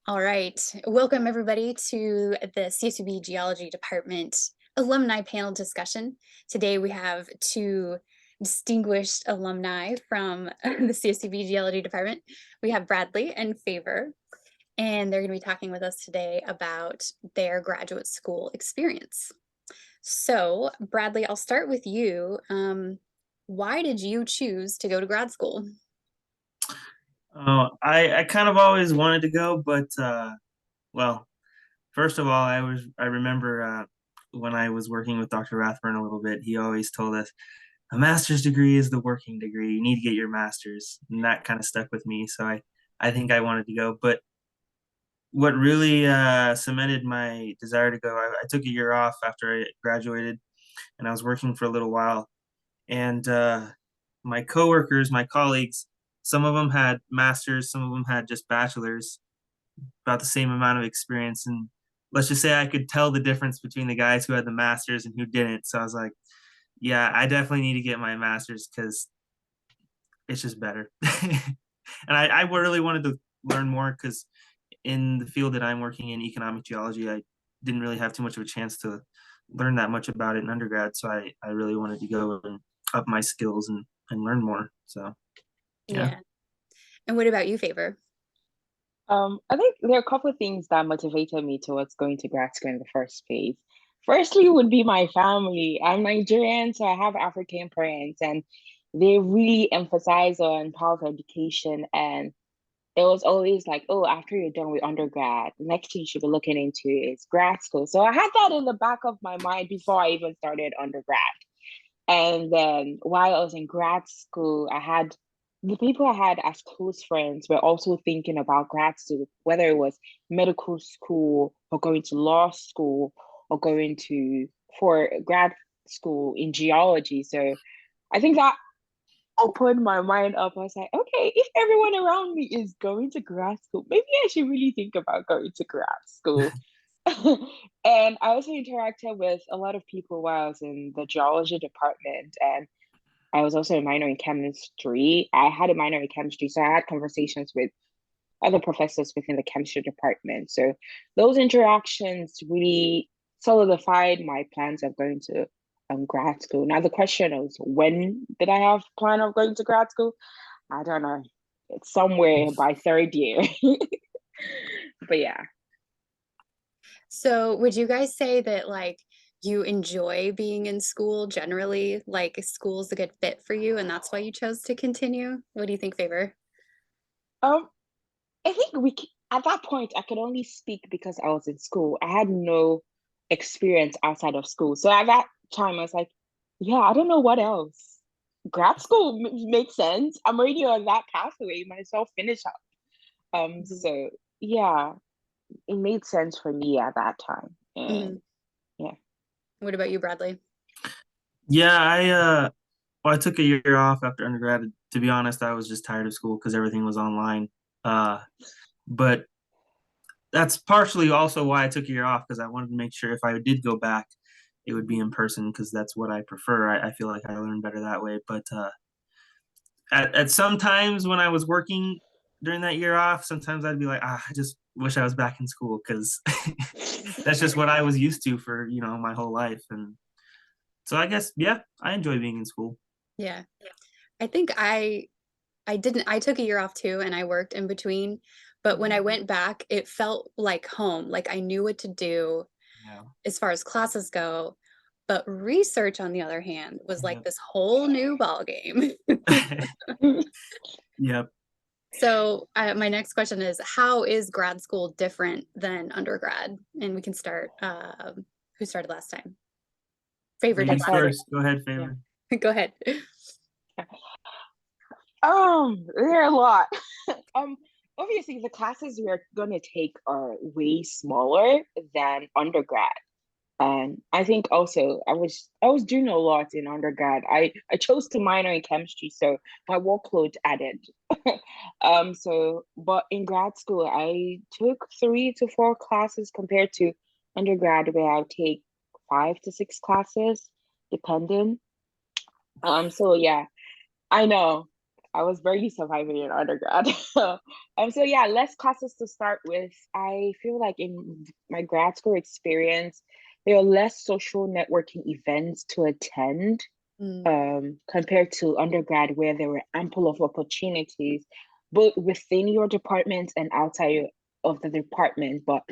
All right. Welcome, everybody, to the CSUB Geology Department alumni panel discussion. Today, we have two distinguished alumni from the CSUB Geology Department. We have Bradley and Favour, and they're going to be talking with us today about their graduate school experience. So, Bradley, I'll start with you. Why did you choose to go to grad school? I kind of always wanted to go, but well, first of all, I remember when I was working with Dr. Rathburn a little bit, he always told us a master's degree is the working degree. You need to get your master's, and that kind of stuck with me. So I think I wanted to go, but what really cemented my desire to go, I took a year off after I graduated, and I was working for a little while, and my coworkers, my colleagues, some of them had masters, some of them had just bachelors, about the same amount of experience. And let's just say I could tell the difference between the guys who had the masters and who didn't. So I was like, yeah, I definitely need to get my masters because it's just better. And I really wanted to learn more because in the field that I'm working in, economic geology, I didn't really have too much of a chance to learn that much about it in undergrad. So I really wanted to go and up my skills and learn more. So, yeah. Yeah. And what about you, Favour? I think there are a couple of things that motivated me towards going to grad school in the first place. Firstly, would be my family. I'm Nigerian, so I have African parents, and they really emphasize on power of education. And it was always like, oh, after you're done with undergrad, the next thing you should be looking into is grad school. So I had that in the back of my mind before I even started undergrad. And then while I was in grad school, I had the people I had as close friends were also thinking about grad school, whether it was medical school or going to law school or going to for grad school in geology. So I think that opened my mind up. I was like, okay, if everyone around me is going to grad school, maybe I should really think about going to grad school. And I also interacted with a lot of people while I was in the geology department, and I was also a minor in chemistry. I had a minor in chemistry, so I had conversations with other professors within the chemistry department. So those interactions really solidified my plans of going to grad school. Now the question is, when did I have plan of going to grad school? I don't know. It's somewhere by third year. But yeah. So would you guys say that you enjoy being in school generally? Like school's a good fit for you and that's why you chose to continue? What do you think, Favor? Um, I think at that point I could only speak because I was in school. I had no experience outside of school. So at that time I was like, yeah, I don't know what else. Grad school makes sense. I'm already on that pathway. Might as well finish up. Mhm. So yeah, it made sense for me at that time. And Mhm. yeah. What about you, Bradley? Yeah, well, I took a year off after undergrad. To be honest, I was just tired of school because everything was online. But that's partially also why I took a year off because I wanted to make sure if I did go back, it would be in person because that's what I prefer. I feel like I learn better that way. But at some times when I was working during that year off, sometimes I'd be like, I just wish I was back in school because that's just what I was used to for my whole life. And so I guess yeah, I enjoy being in school. Yeah. I think I didn't I took a year off too and I worked in between, but when I went back, it felt like home. Like I knew what to do Yeah. as far as classes go. But research, on the other hand, was like Yep. this whole new ball game. Yep. So my next question is, how is grad school different than undergrad? And we can start, who started last time? Favor did I Ladies last started. first. Go ahead, Yeah. Favor. time. Go ahead. There are a lot. Um, Obviously the classes we're gonna take are way smaller than undergrad. And I think also I was doing a lot in undergrad. I chose to minor in chemistry, so my workload added. So but in grad school I took 3 to 4 classes compared to undergrad where I take 5 to 6 classes, depending. So yeah, I know. I was barely surviving in undergrad. So yeah, less classes to start with. I feel like in my grad school experience, there are less social networking events to attend Mm, compared to undergrad, where there were ample of opportunities, both within your department and outside of the department. But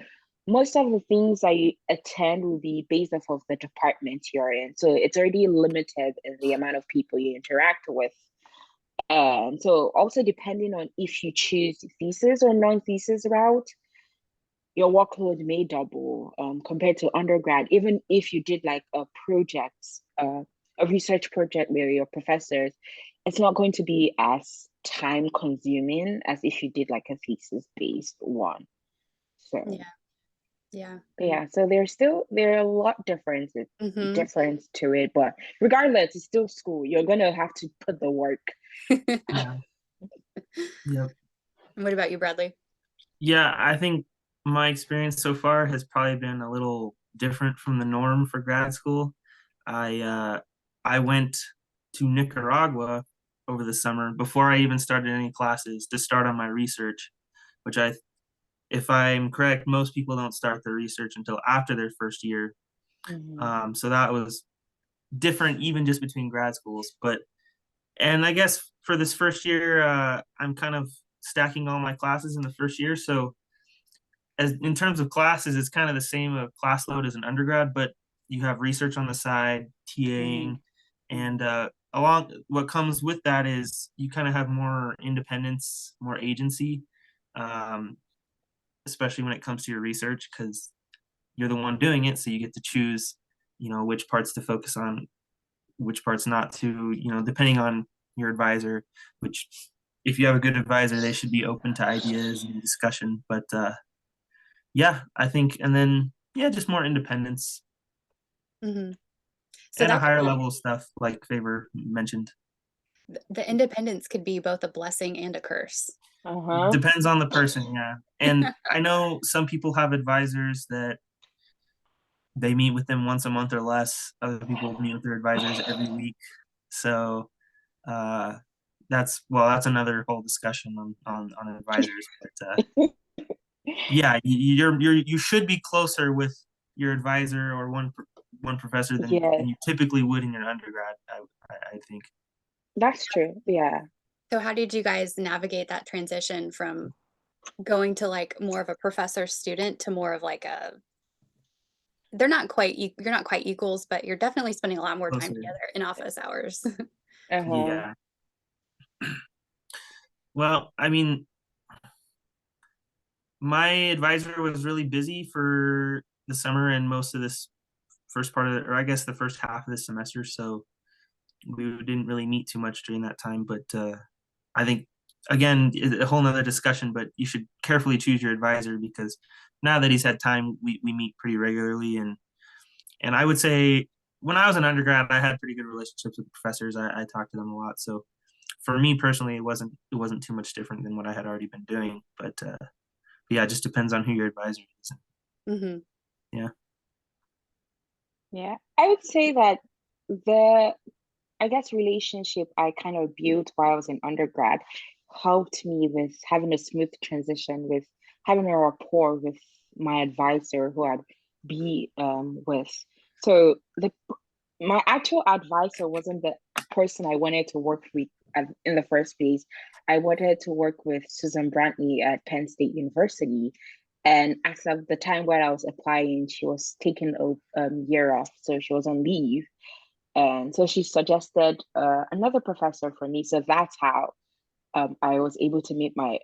most of the things I attend will be based off of the department you're in. So it's already limited in the amount of people you interact with. So also depending on if you choose thesis or non-thesis route, your workload may double compared to undergrad, even if you did like a project, a research project with your professors, it's not going to be as time consuming as if you did like a thesis based one. So yeah, yeah. yeah, so there are a lot Hmm. difference to it, but regardless, it's still school. You're gonna have to put the work. Yeah. Yep. What about you, Bradley? Yeah, I think my experience so far has probably been a little different from the norm for grad school. I went to Nicaragua over the summer before I even started any classes to start on my research, which if I'm correct, most people don't start their research until after their first year. Mhm. So that was different even just between grad schools. And I guess for this first year, I'm kind of stacking all my classes in the first year. So as in terms of classes, it's kind of the same class load as an undergrad, but you have research on the side, TAing, Mhm. and along what comes with that is you kind of have more independence, more agency, um, especially when it comes to your research because you're the one doing it, so you get to choose, which parts to focus on, which parts not to, depending on your advisor. Which, if you have a good advisor, they should be open to ideas and discussion. But yeah, I think, and then yeah, just more independence Hmm. So and a that higher could level of stuff like Favor mentioned. the independence could be both a blessing and a curse. Uh-huh. Depends on the person, yeah. And I know some people have advisors that they meet with them once a month or less. Other people meet with their advisors every week. So uh, that's another whole discussion on advisors. But yeah, you should be closer with your advisor or one professor than Yes, you typically would in your undergrad. I think. that's true. Yeah. So how did you guys navigate that transition from going to like more of a professor student to more of like a they're not quite you're not quite equals, but you're definitely spending a lot more time Closer. together in office hours. Uh-huh. Yeah. Well, I mean, my advisor was really busy for the summer and most of this first part of or I guess the first half of the semester. So we didn't really meet too much during that time. But I think again, a whole nother discussion. But you should carefully choose your advisor because now that he's had time, we meet pretty regularly. And I would say when I was an undergrad, I had pretty good relationships with professors. I talked to them a lot. So for me personally, it wasn't too much different than what I had already been doing. But yeah, it just depends on who your advisor is. Hmm. Yeah. Yeah. I would say that the I guess relationship I kind of built while I was in undergrad helped me with having a smooth transition, with having a rapport with my advisor who I'd be with. So the my actual advisor wasn't the person I wanted to work with in the first place. I wanted to work with Susan Brantley at Penn State University. And as of the time where I was applying, she was taking a year off. So she was on leave. And so she suggested another professor for me. So that's how I was able to meet my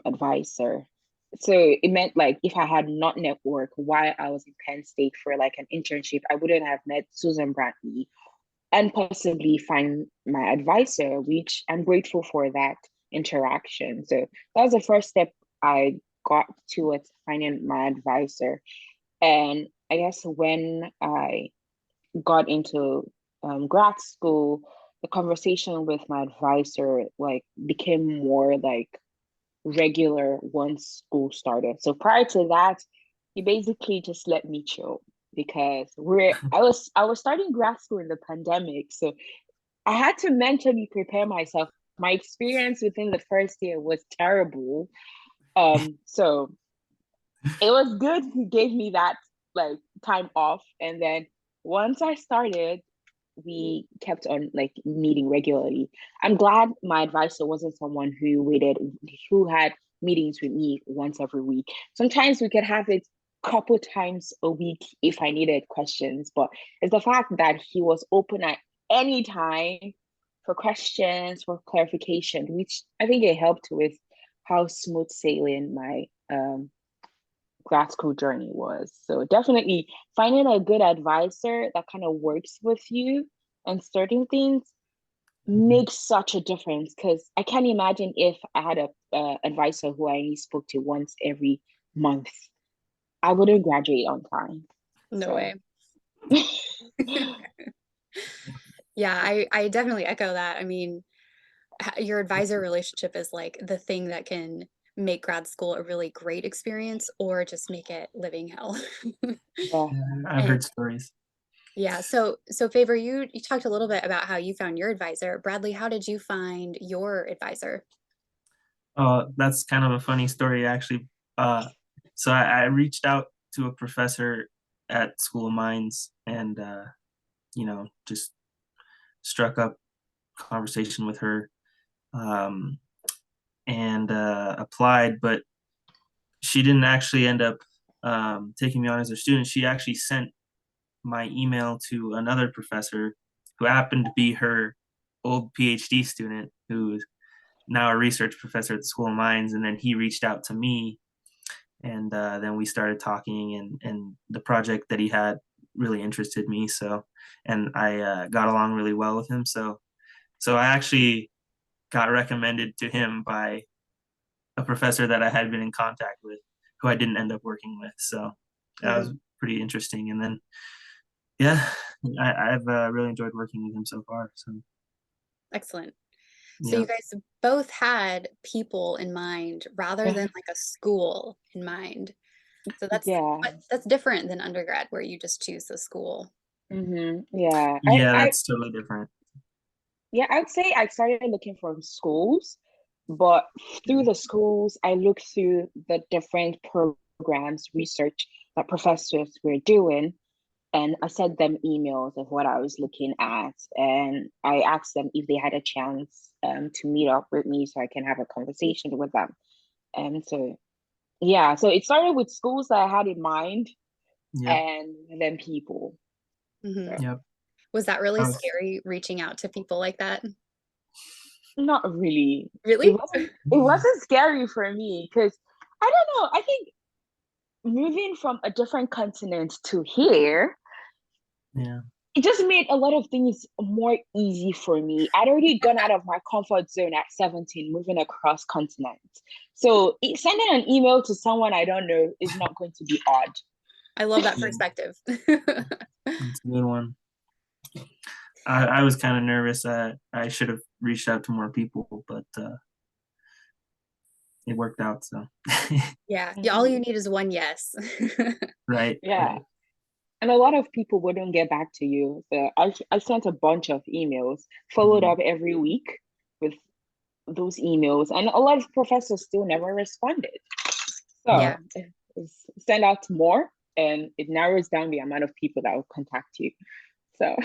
advisor. So it meant like if I had not networked while I was in Penn State for like an internship, I wouldn't have met Susan Brantley and possibly find my advisor, which I'm grateful for that interaction. So that was the first step I got towards finding my advisor. And I guess when I got into grad school, the conversation with my advisor like became more like regular once school started. So prior to that, he basically just let me chill because I was starting grad school in the pandemic. So I had to mentally prepare myself my experience within the first year was terrible. So it was good he gave me that like time off. And then once I started, we kept on like meeting regularly. I'm glad my advisor wasn't someone who had meetings with me once every week. Sometimes we could have it couple times a week if I needed questions, but it's the fact that he was open at any time for questions, for clarification, which I think it helped with how smooth sailing my grad school journey was. So definitely finding a good advisor that kind of works with you on certain things makes such a difference, because I can't imagine if I had a advisor who I only spoke to once every month. I wouldn't graduate on time. No So way. Yeah, I definitely echo that. I mean, your advisor relationship is like the thing that can make grad school a really great experience or just make it living hell. yeah. I've And heard stories. yeah, so Favor, you talked a little bit about how you found your advisor. Bradley, how did you find your advisor? That's kind of a funny story, actually. So I reached out to a professor at School of Mines and, just struck up conversation with her, um, and applied, but she didn't actually end up taking me on as a student. She actually sent my email to another professor who happened to be her old PhD student, who's now a research professor at the School of Mines. And then he reached out to me, and then we started talking, and the project that he had really interested me. So, and I got along really well with him. So I actually got recommended to him by a professor that I had been in contact with, who I didn't end up working with. So that was pretty interesting. And then, yeah, I've really enjoyed working with him so far. So, Excellent. So yeah. you guys both had people in mind rather than like a school in mind. So Yeah. that's different than undergrad where you just choose the school. Yeah. Yeah, that's totally different. Yeah, I would say I started looking for schools, but through the schools, I looked through the different programs, research that professors were doing, and I sent them emails of what I was looking at, and I asked them if they had a chance to meet up with me so I can have a conversation with them. And so, yeah, so it started with schools that I had in mind, Yep. and then people. Mhm. So Yep. Was that really I was, scary reaching out to people like that? not really. It Really? wasn't. It wasn't scary for me because I don't know. I think moving from a different continent to here, yeah. it just made a lot of things more easy for me. I'd already gone out of my comfort zone at 17, moving across continents. So sending an email to someone I don't know is not going to be odd. I love that Yeah, perspective. that's a good one. I was kind of nervous. I should have reached out to more people, but it worked out. So, Yeah, all Mhm. you need is one yes. right, Yeah. right. And a lot of people wouldn't get back to you. So I sent a bunch of emails, followed Mhm. up every week with those emails, and a lot of professors still never responded. Yeah. So send out more, and it narrows down the amount of people that will contact you. So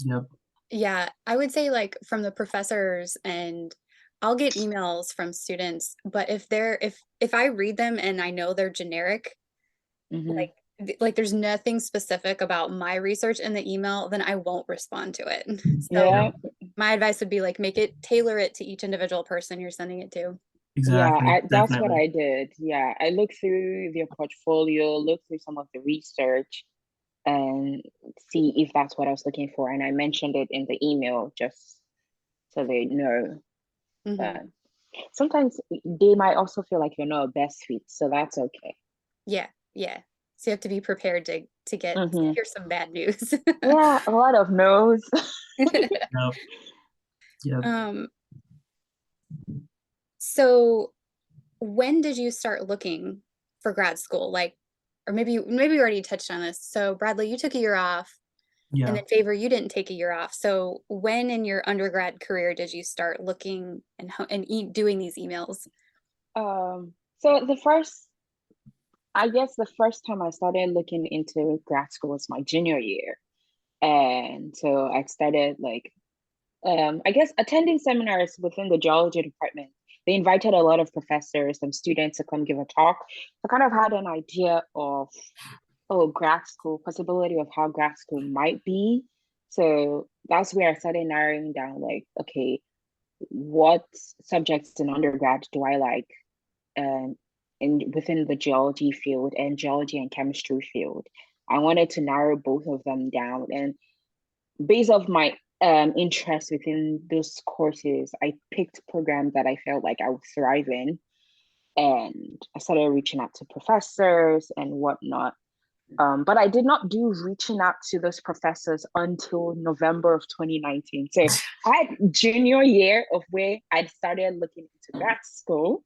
Yep. Yeah, I would say like from the professors, and I'll get emails from students, but if I read them and I know they're generic, mhm. like like there's nothing specific about my research in the email, then I won't respond to it. So Yeah, Yep. my advice would be like tailor it to each individual person you're sending it to. yeah, Exactly. that's what Definitely. I did. Yeah, I looked through their portfolio, looked through some of the research, and see if that's what I was looking for. And I mentioned it in the email just so they know. Hmm. But sometimes they might also feel like you're not a best fit, so that's okay. Yeah, yeah. So you have to be prepared to Hmm. hear some bad news. Yeah, a lot of no's. Yep. Yep. Um, so when did you start looking for grad school? Like, or maybe you already touched on this. So Bradley, you took a year off. And Yeah. then Favour, you didn't take a year off. So when in your undergrad career did you start looking and doing these emails? So I guess the first time I started looking into grad school was my junior year. And so I started like I guess attending seminars within the geology department. They invited a lot of professors and students to come give a talk. I kind of had an idea of grad school, possibility of how grad school might be. So that's where I started narrowing down like, okay, what subjects in undergrad do I like um within the geology field and geology and chemistry field. I wanted to narrow both of them down, and based off my interest within those courses, I picked programs that I felt like I would thrive in, and I started reaching out to professors and whatnot. But I did not do reaching out to those professors until November of 2019. So I had junior year of where I started looking into grad school.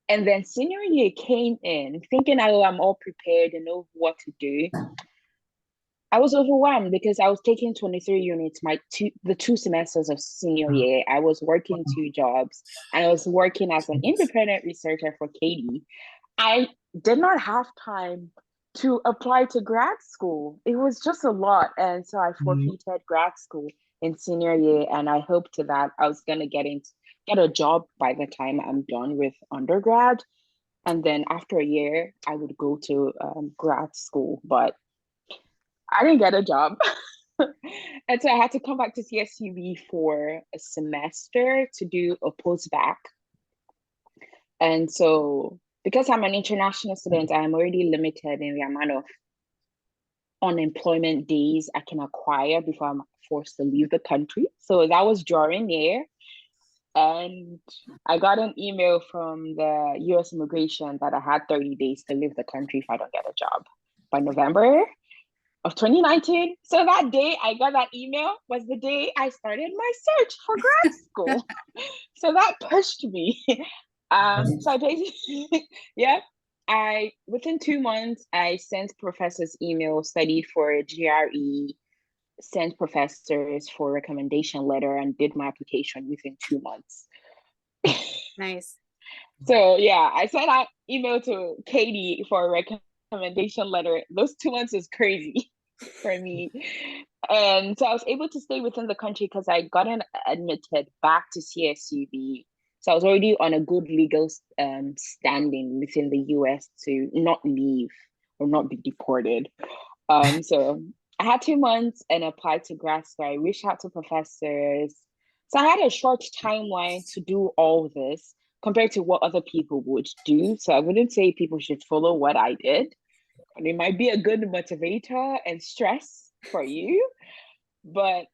And then senior year came in thinking, oh, I'm all prepared and know what to do. I was overwhelmed because I was taking 23 units the 2 semesters of senior year. I was working 2 jobs and I was working as an independent researcher for Katie. I did not have time to apply to grad school. It was just a lot. And so I Mhm. forfeited grad school in senior year, and I hoped that I was gonna get a job by the time I'm done with undergrad. And then after a year, I would go to grad school. But I didn't get a job. And so I had to come back to CSUB for a semester to do a post-bac. And so because I'm an international student, I'm already limited in the amount of unemployment days I can acquire before I'm forced to leave the country. So that was during year. And I got an email from the US immigration that I had 30 days to leave the country if I don't get a job by November of 2019. So that day I got that email was the day I started my search for grad school. So that pushed me. So I basically, yeah, I within 2 months I sent professors email, studied for GRE, sent professors for recommendation letter, and did my application within 2 months. Nice. So yeah, I sent out email to Katie for a recommendation letter. Those 2 months is crazy for me. And so I was able to stay within the country because I gotten admitted back to CSUB. So I was already on a good legal standing within the US to not leave or not be deported. So I had 2 months and applied to grad school. I reached out to professors. So I had a short timeline to do all this compared to what other people would do. So I wouldn't say people should follow what I did. And it might be a good motivator and stress for you. But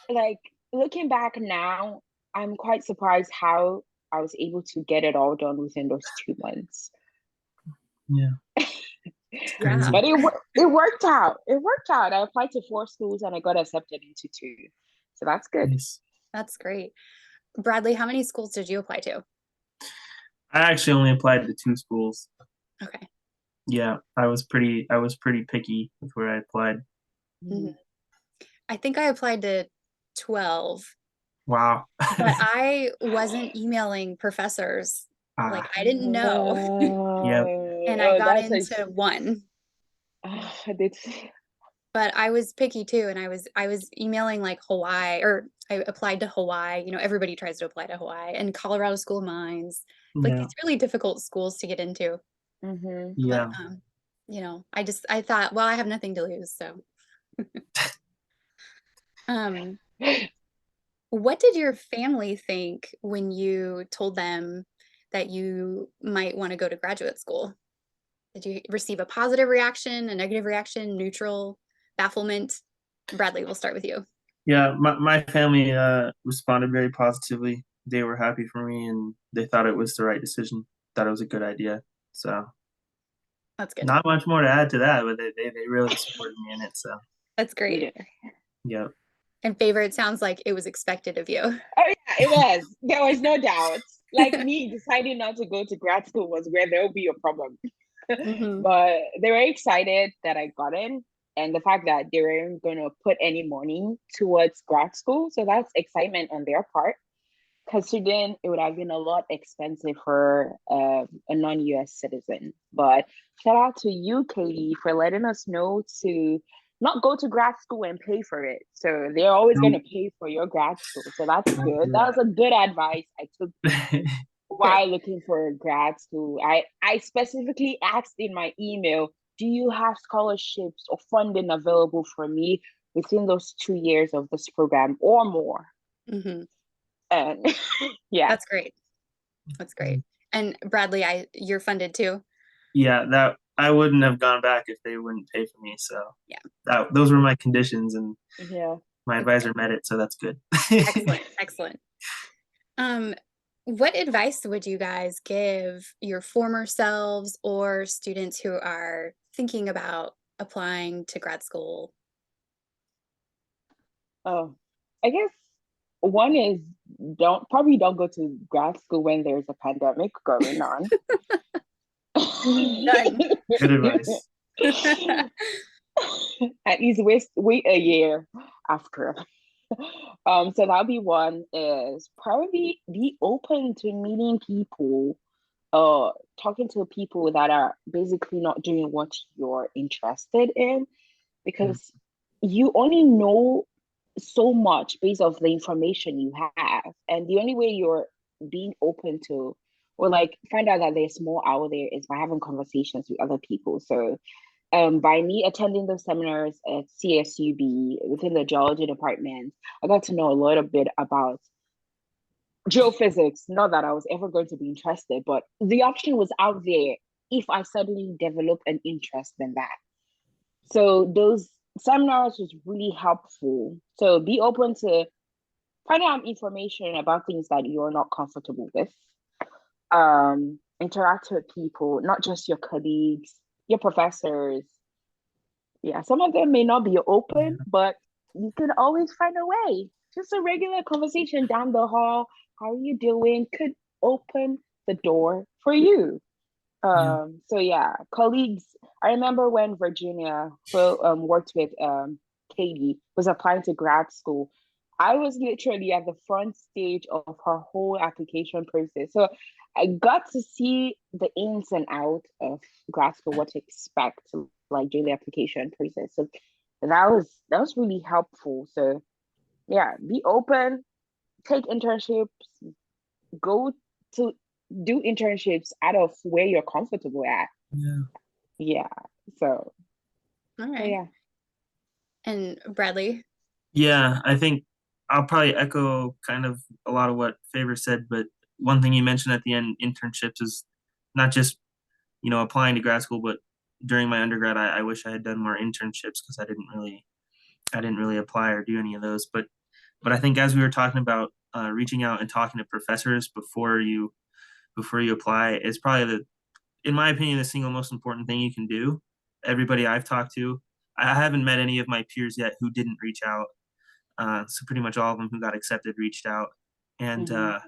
like looking back now, I'm quite surprised how I was able to get it all done within those 2 months. Yeah. It's Yeah. crazy. But it worked out. It worked out. I applied to 4 schools and I got accepted into 2. So that's good. Nice. That's great. Bradley, how many schools did you apply to? I actually only applied to 2 schools. Okay. Yeah, I was pretty picky with where I applied. Mhm. I think I applied to 12, Wow. but I wasn't emailing professors. Like Ah, I didn't know. yep. And I got That's into one. it's But I was picky too, and I was emailing like Hawaii, or I applied to Hawaii. Everybody tries to apply to Hawaii and Colorado School of Mines, like Yeah. these really difficult schools to get into. But Yeah. I thought, well, I have nothing to lose, so. Um, what did your family think when you told them that you might want to go to graduate school? Did you receive a positive reaction, a negative reaction, neutral, bafflement? Bradley, we'll start with you. Yeah, my family responded very positively. They were happy for me and they thought it was the right decision, thought it was a good idea. So That's good. not much more to add to that, but they really supported me in it. So That's great. yeah. yeah. And Favour, it sounds like it was expected of you. Oh yeah, it was. There was no doubt. Like me deciding not to go to grad school was where there will be a problem. Mhm. But they were excited that I got in. and the fact that they weren't going to put any money towards grad school. So that's excitement on their part. Considering it would have been a lot expensive for a non-US citizen. But shout out to you, Katie, for letting us know to not go to grad school and pay for it. So they're always going to Nope. pay for your grad school. So that's Don't good. do That was a good advice I took that. Good. while looking for grad school. I specifically asked in my email, do you have scholarships or funding available for me within those 2 years of this program or more? Hmm. And yeah. That's great. That's great. And Bradley, you're funded too. Yeah, that I wouldn't have gone back if they wouldn't pay for me. So Yeah. those were my conditions, and Yeah. my Okay. advisor met it, so that's good. Excellent. Excellent. Um, what advice would you guys give your former selves or students who are thinking about applying to grad school? Oh, I guess one is don't go to grad school when there's a pandemic going on. Done. Good advice. At least wait a year after. So that'll be one is probably be open to meeting people, talking to people that are basically not doing what you're interested in, Mm. because you only know so much based off the information you have. And the only way you're being open to or like find out that there's more out there is by having conversations with other people. So by me attending those seminars at CSUB within the geology department, I got to know a little bit about geophysics. Not that I was ever going to be interested, but the option was out there if I suddenly develop an interest in that. So those seminars was really helpful. So be open to finding out information about things that you're not comfortable with. Interact with people, not just your colleagues, your professors. Yeah, some of them may not be open, but you can always find a way. Just a regular conversation down the hall. How are you doing? Could open the door for you. Yeah. So yeah, colleagues. I remember when Virginia, who worked with Katie, was applying to grad school. I was literally at the front stage of her whole application process. So I got to see the ins and outs of grad school, what to expect, like during the application process. So that was really helpful. So yeah, be open, take internships, go to do internships out of where you're comfortable at. Yeah. Yeah. So, All so right. yeah. And Bradley? Yeah, I think I'll probably echo kind of a lot of what Favor said, but one thing you mentioned at the end, internships, is not just, applying to grad school, but during my undergrad, I wish I had done more internships because I didn't really apply or do any of those. But I think as we were talking about reaching out and talking to professors before you apply is probably in my opinion, the single most important thing you can do. Everybody I've talked to, I haven't met any of my peers yet who didn't reach out. So pretty much all of them who got accepted reached out, and Mm-hmm.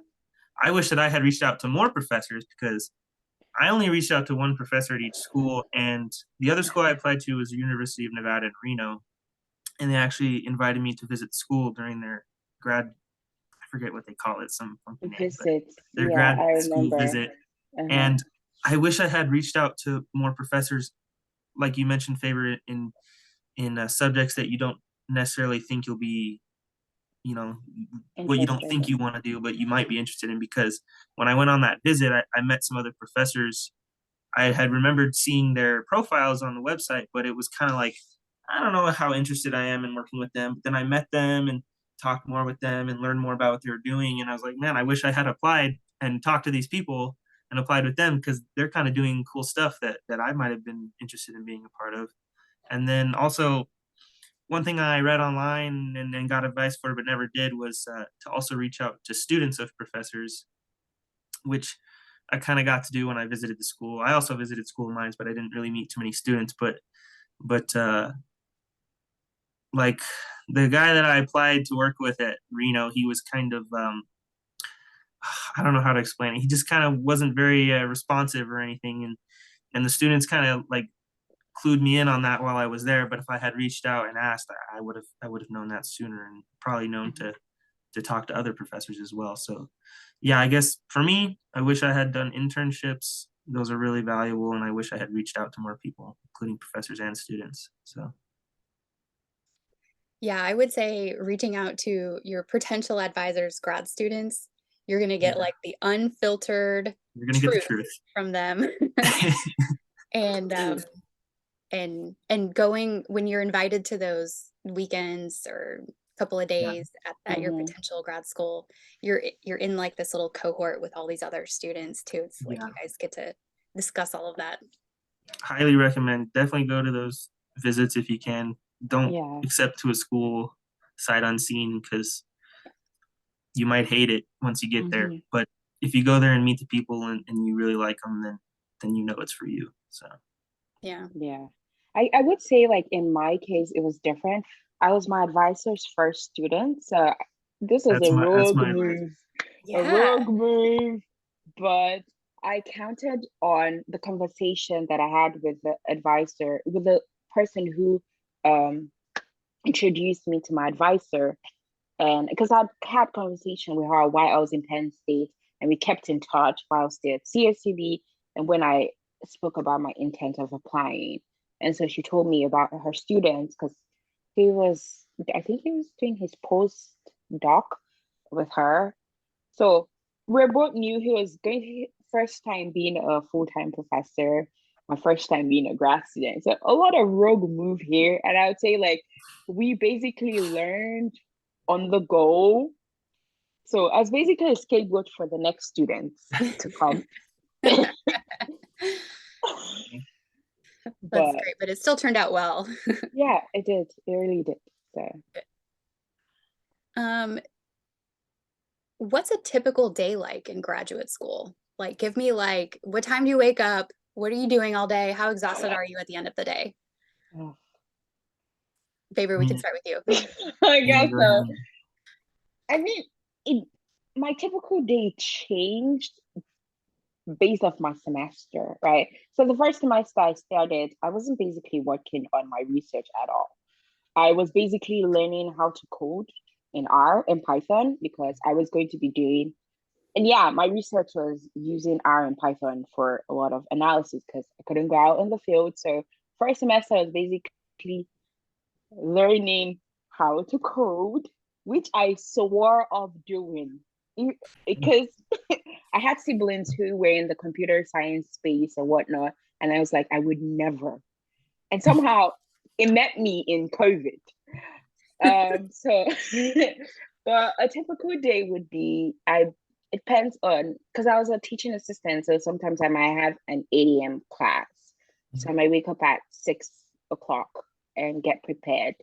I wish that I had reached out to more professors because I only reached out to one professor at each school, and the other school I applied to was the University of Nevada in Reno, and they actually invited me to visit school during their grad. I forget what they call it, some funky name, but Visits. their Yeah, grad I school remember. visit. Uh-huh. And I wish I had reached out to more professors, like you mentioned, Favor, in subjects that you don't necessarily think you'll be, you know, what you don't Interested think you in. want to do, but you might be interested in. Because when I went on that visit, I met some other professors. I had remembered seeing their profiles on the website, but it was kind of like, I don't know how interested I am in working with them. But then I met them and talked more with them and learned more about what they were doing. And I was like, man, I wish I had applied and talked to these people and applied with them because they're kind of doing cool stuff that I might have been interested in being a part of. And then also, one thing I read online and got advice for but never did was to also reach out to students of professors, which I kind of got to do when I visited the school. I also visited school of mines, but I didn't really meet too many students. But like the guy that I applied to work with at Reno, he was kind of I don't know how to explain it. He just kind of wasn't very responsive or anything, and the students kind of like clued me in on that while I was there. But if I had reached out and asked, I would have known that sooner, and probably known to talk to other professors as well. So yeah, I guess for me, I wish I had done internships. Those are really valuable, and I wish I had reached out to more people, including professors and students. So Yeah, I would say reaching out to your potential advisors, grad students, you're going to get yeah, like the unfiltered you're gonna get the truth truth. from them. And and going when you're invited to those weekends or couple of Yeah, days at your Mm-hmm. potential grad school, you're in like this little cohort with all these other students too. It's like yeah. you guys get to discuss all of that. Highly recommend. Definitely go to those visits if you can. Don't Yeah. accept to a school sight unseen, because you might hate it once you get there. Mm-hmm. But if you go there and meet the people, and you really like them, then you know it's for you. So Yeah. Yeah. I would say like in my case it was different. I was my advisor's first student, so this was that's my advice. a Yeah. rogue move, but I counted on the conversation that I had with the advisor, with the person who um introduced me to my advisor. And because I'd had conversation with her while I was in Penn State, and we kept in touch while I was still at CSUB, and when I spoke about my intent of applying. And so she told me about her students because I think he was doing his postdoc with her. So we're both new. He was going to first time being a full-time professor, my first time being a grad student. So a lot of rogue move here. And I would say like we basically learned on the go. So I was basically a scapegoat for the next students to come. That's But great, but it still turned out well. yeah, it did. It really did. So Um, what's a typical day like in graduate school? Like, give me like, what time do you wake up? What are you doing all day? How exhausted are you at the end of the day? oh. Favor, I we can mean, start with you. I yeah, guess go so. ahead. I mean, my typical day changed based off my semester, right? So the first semester I started, I wasn't basically working on my research at all. I was basically learning how to code in R and Python because I was going to be doing, and yeah, my research was using R and Python for a lot of analysis because I couldn't go out in the field. So first semester I was basically learning how to code, which I swore off doing because I had siblings who were in the computer science space or whatnot, and I was like, I would never. And somehow it met me in COVID. So but a typical day would be it depends on because I was a teaching assistant, so sometimes I might have an 8 a.m. class. So I might wake up at 6 o'clock and get prepared.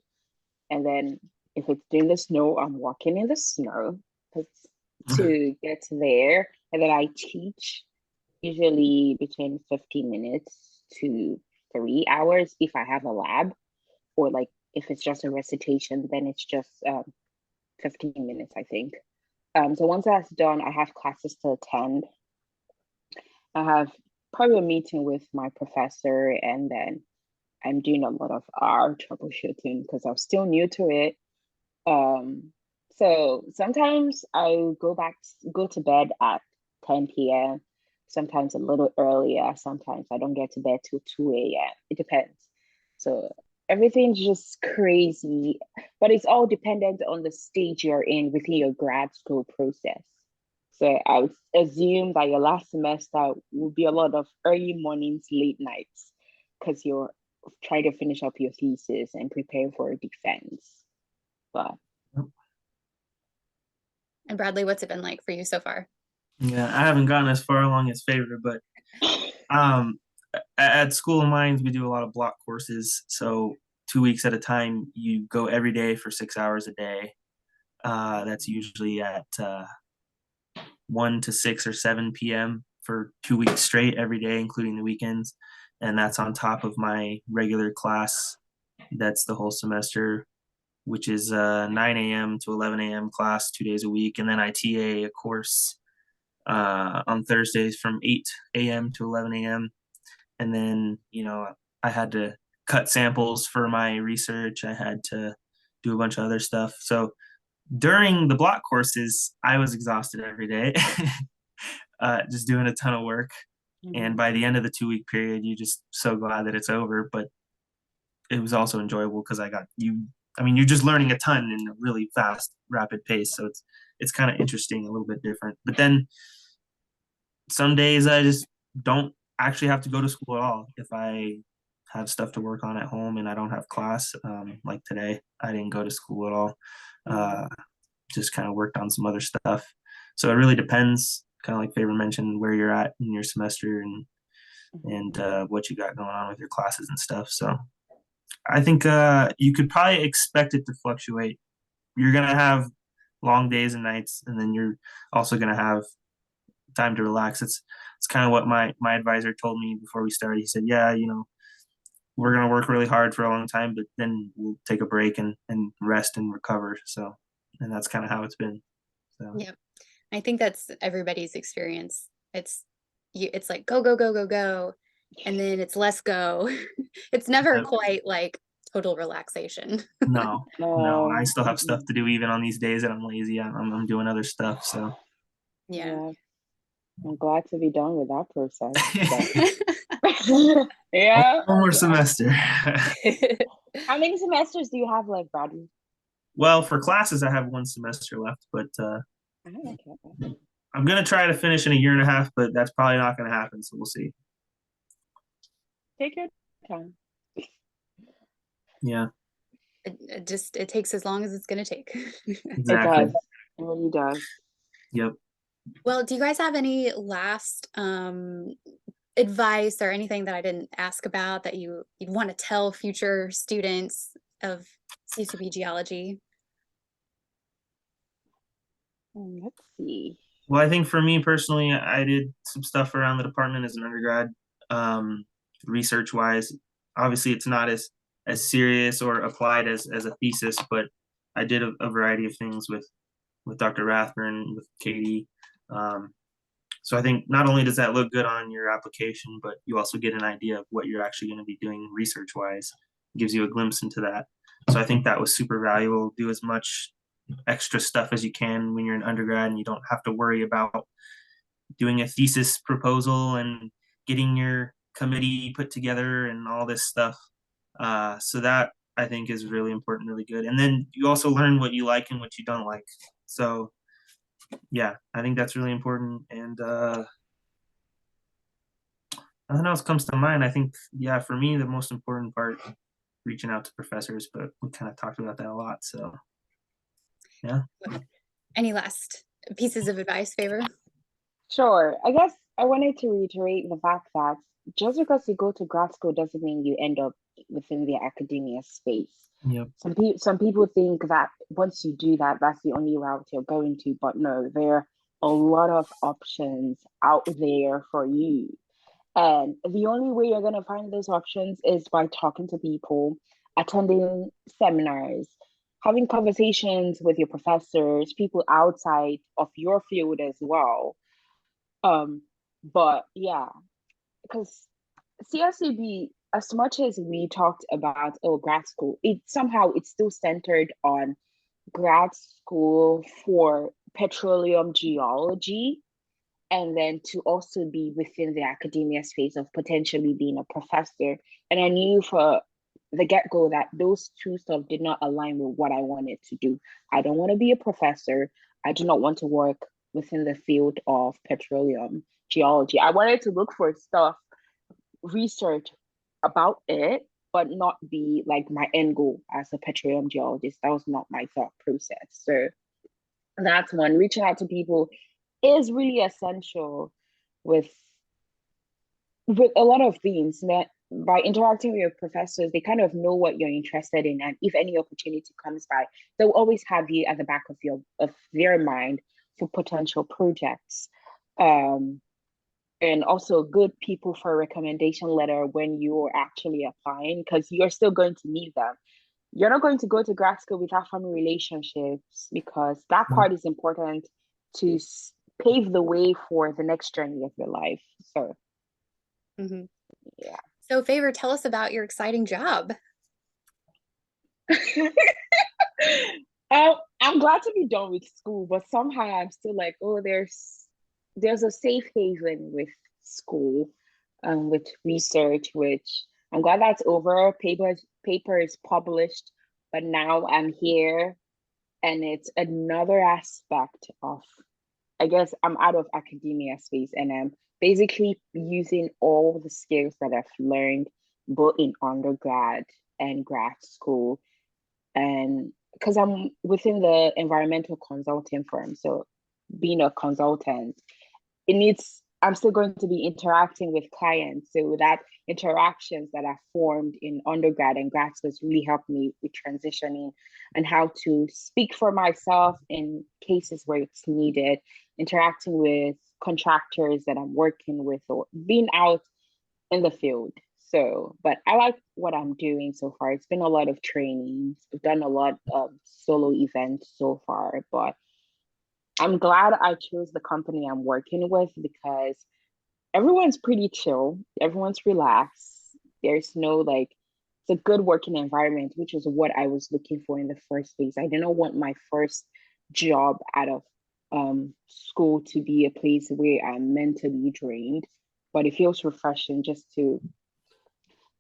And then if it's during the snow, I'm walking in the snow to get there. And then I teach usually between 15 minutes to 3 hours if I have a lab, or like if it's just a recitation, then it's just 15 minutes, I think. So once that's done, I have classes to attend. I have probably a meeting with my professor, and then I'm doing a lot of R troubleshooting because I'm still new to it. Um, so sometimes I go to bed at 10 p.m., sometimes a little earlier, sometimes I don't get to bed till 2 a.m. It depends. So everything's just crazy, but it's all dependent on the stage you're in within your grad school process. So I would assume that your last semester will be a lot of early mornings, late nights, because you're trying to finish up your thesis and preparing for a defense. But And Bradley, what's it been like for you so far? Yeah, I haven't gotten as far along as Favor, but um, at School of Mines, we do a lot of block courses. So 2 weeks at a time, you go every day for 6 hours a day. That's usually at 1 to 6 or 7 p.m. for 2 weeks straight every day, including the weekends. And that's on top of my regular class. That's the whole semester, which is 9 a.m. to 11 a.m. class 2 days a week. And then I TA a course on Thursdays from 8 a.m. to 11 a.m. And then, I had to cut samples for my research. I had to do a bunch of other stuff. So during the block courses, I was exhausted every day, just doing a ton of work. And by the end of the 2 week period, you're just so glad that it's over. But it was also enjoyable because you're just learning a ton in a really fast, rapid pace. So it's kind of interesting, a little bit different. But then some days I just don't actually have to go to school at all. If I have stuff to work on at home and I don't have class, like today, I didn't go to school at all. Just kind of worked on some other stuff. So it really depends, kind of like Favour mentioned, where you're at in your semester and what you got going on with your classes and stuff. So I think you could probably expect it to fluctuate. You're gonna have long days and nights, and then you're also gonna have time to relax. It's kind of what my advisor told me before we started. He said, "Yeah, we're gonna work really hard for a long time, but then we'll take a break and rest and recover." So, and that's kind of how it's been. So. Yep. I think that's everybody's experience. It's like go, go, go, go, go, and then it's less go. It's never quite like total relaxation. No, I still have stuff to do even on these days that I'm lazy. I'm doing other stuff. So yeah. I'm glad to be done with that process. Yeah. One more semester. How many semesters do you have left, Brady? Well, for classes, I have 1 semester left, but I'm gonna try to finish in a year and a half, but that's probably not gonna happen. So we'll see. Take your time. Yeah. It takes as long as it's gonna take. Exactly. It does. It really does. Yep. Well, do you guys have any last advice or anything that I didn't ask about that you'd want to tell future students of CSUB geology? Let's see. Well, I think for me personally, I did some stuff around the department as an undergrad, research wise. Obviously, it's not as serious or applied as a thesis, but I did a variety of things with Dr. Rathburn, with Katie. So I think not only does that look good on your application, but you also get an idea of what you're actually going to be doing research wise. It gives you a glimpse into that. So I think that was super valuable. Do as much extra stuff as you can when you're an undergrad and you don't have to worry about doing a thesis proposal and getting your committee put together and all this stuff. So that I think is really important, really good. And then you also learn what you like and what you don't like. So yeah, I think that's really important. And nothing else comes to mind. I think, yeah, for me, the most important part, reaching out to professors, but we kind of talked about that a lot. So yeah. Any last pieces of advice, Favour? Sure. I guess I wanted to reiterate the fact that just because you go to grad school doesn't mean you end up within the academia space. Yep. Some people think that once you do that, that's the only route you're going to, but no, there are a lot of options out there for you. And the only way you're going to find those options is by talking to people, attending seminars, having conversations with your professors, people outside of your field as well. But yeah, because CSUB, as much as we talked about grad school, it's still centered on grad school for petroleum geology, and then to also be within the academia space of potentially being a professor. And I knew for the get-go that those two stuff did not align with what I wanted to do. I don't want to be a professor. I do not want to work within the field of petroleum geology. I wanted to look for stuff, research about it, but not be like my end goal as a petroleum geologist. That was not my thought process. So that's one. Reaching out to people is really essential with a lot of things. That by interacting with your professors, they kind of know what you're interested in, and if any opportunity comes by, they'll always have you at the back of their mind for potential projects. And also good people for a recommendation letter when you're actually applying, because you're still going to need them. You're not going to go to grad school without family relationships, because that part is important to pave the way for the next journey of your life. So Mm-hmm. yeah. So Favour, tell us about your exciting job. I'm glad to be done with school, but somehow I'm still like, oh, there's a safe haven with school, with research, which I'm glad that's over. Paper is published, but now I'm here, and it's another aspect of, I guess I'm out of academia space, and I'm basically using all the skills that I've learned both in undergrad and grad school, and because I'm within the environmental consulting firm, so being a consultant, it needs I'm still going to be interacting with clients. So that interactions that are formed in undergrad and grad school has really helped me with transitioning and how to speak for myself in cases where it's needed, interacting with contractors that I'm working with, or being out in the field. So, but I like what I'm doing so far. It's been a lot of trainings. I've done a lot of solo events so far, but I'm glad I chose the company I'm working with because everyone's pretty chill. Everyone's relaxed. There's no like, it's a good working environment, which is what I was looking for in the first place. I didn't want my first job out of school to be a place where I'm mentally drained, but it feels refreshing just to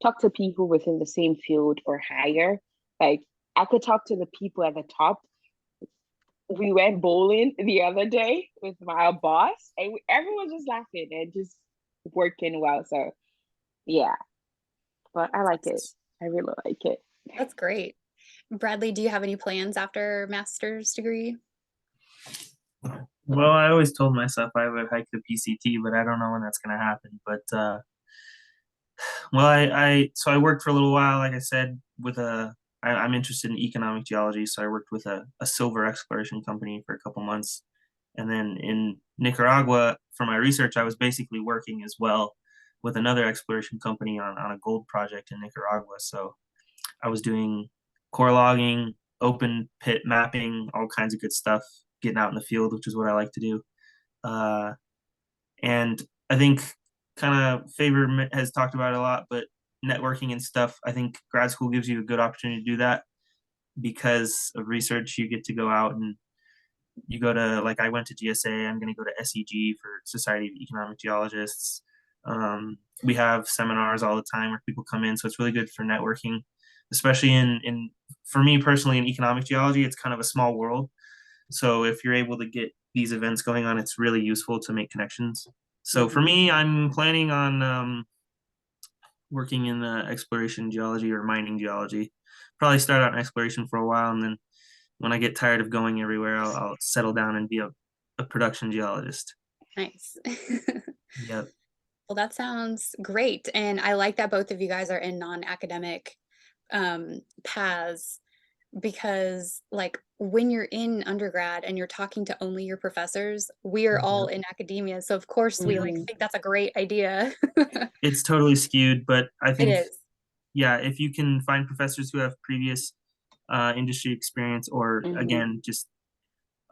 talk to people within the same field or higher. Like I could talk to the people at the top. We went bowling the other day with my boss, and everyone was just laughing and just working well. So yeah, but I like it. I really like it. That's great. Bradley, do you have any plans after master's degree? Well, I always told myself I would hike the PCT, but I don't know when that's going to happen. But well, I worked for a little while, like I said, with I'm interested in economic geology, so I worked with a silver exploration company for a couple months. And then in Nicaragua, for my research, I was basically working as well with another exploration company on a gold project in Nicaragua. So I was doing core logging, open pit mapping, all kinds of good stuff, getting out in the field, which is what I like to do. Uh, and I think kind of Favour has talked about it a lot, but networking and stuff, I think grad school gives you a good opportunity to do that because of research. You get to go out and you go to, like, I went to GSA, I'm going to go to SEG for Society of Economic Geologists. We have seminars all the time where people come in, so it's really good for networking, especially in for me personally in economic geology. It's kind of a small world, so if you're able to get these events going on, it's really useful to make connections. So for me, I'm planning on working in exploration geology or mining geology. Probably start out in exploration for a while, and then when I get tired of going everywhere, I'll settle down and be a production geologist. Nice. Yep. Well, that sounds great. And I like that both of you guys are in non-academic paths, because like when you're in undergrad and you're talking to only your professors, we are all in academia. So of course we like think that's a great idea. It's totally skewed, but I It think, is. yeah, if you can find professors who have previous industry experience, or again, just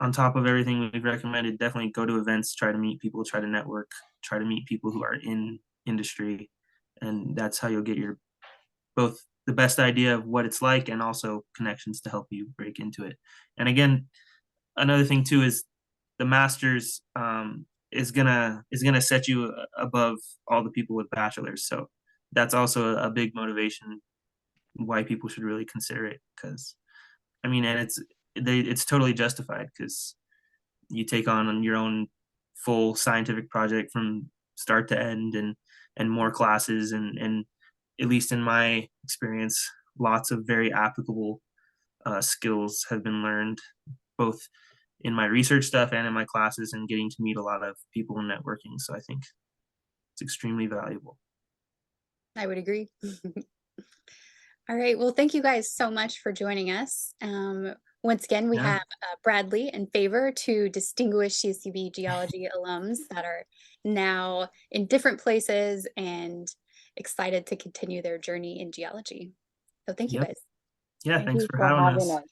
on top of everything we've recommended, definitely go to events, try to meet people, try to network, try to meet people who are in industry. And that's how you'll get your both the best idea of what it's like and also connections to help you break into it. And again, another thing too is the masters is gonna set you above all the people with bachelors. So that's also a big motivation why people should really consider it, because I mean, and it's totally justified because you take on your own full scientific project from start to end, and more classes, and at least in my experience, lots of very applicable skills have been learned both in my research stuff and in my classes, and getting to meet a lot of people in networking. So I think it's extremely valuable. I would agree. All right. Well, thank you guys so much for joining us. Once again, we Yeah. have Bradley and Favour, two distinguished CSUB geology alums that are now in different places and excited to continue their journey in geology. So thank you Yep. guys. Yeah. Thank Thanks you for for having having us. us.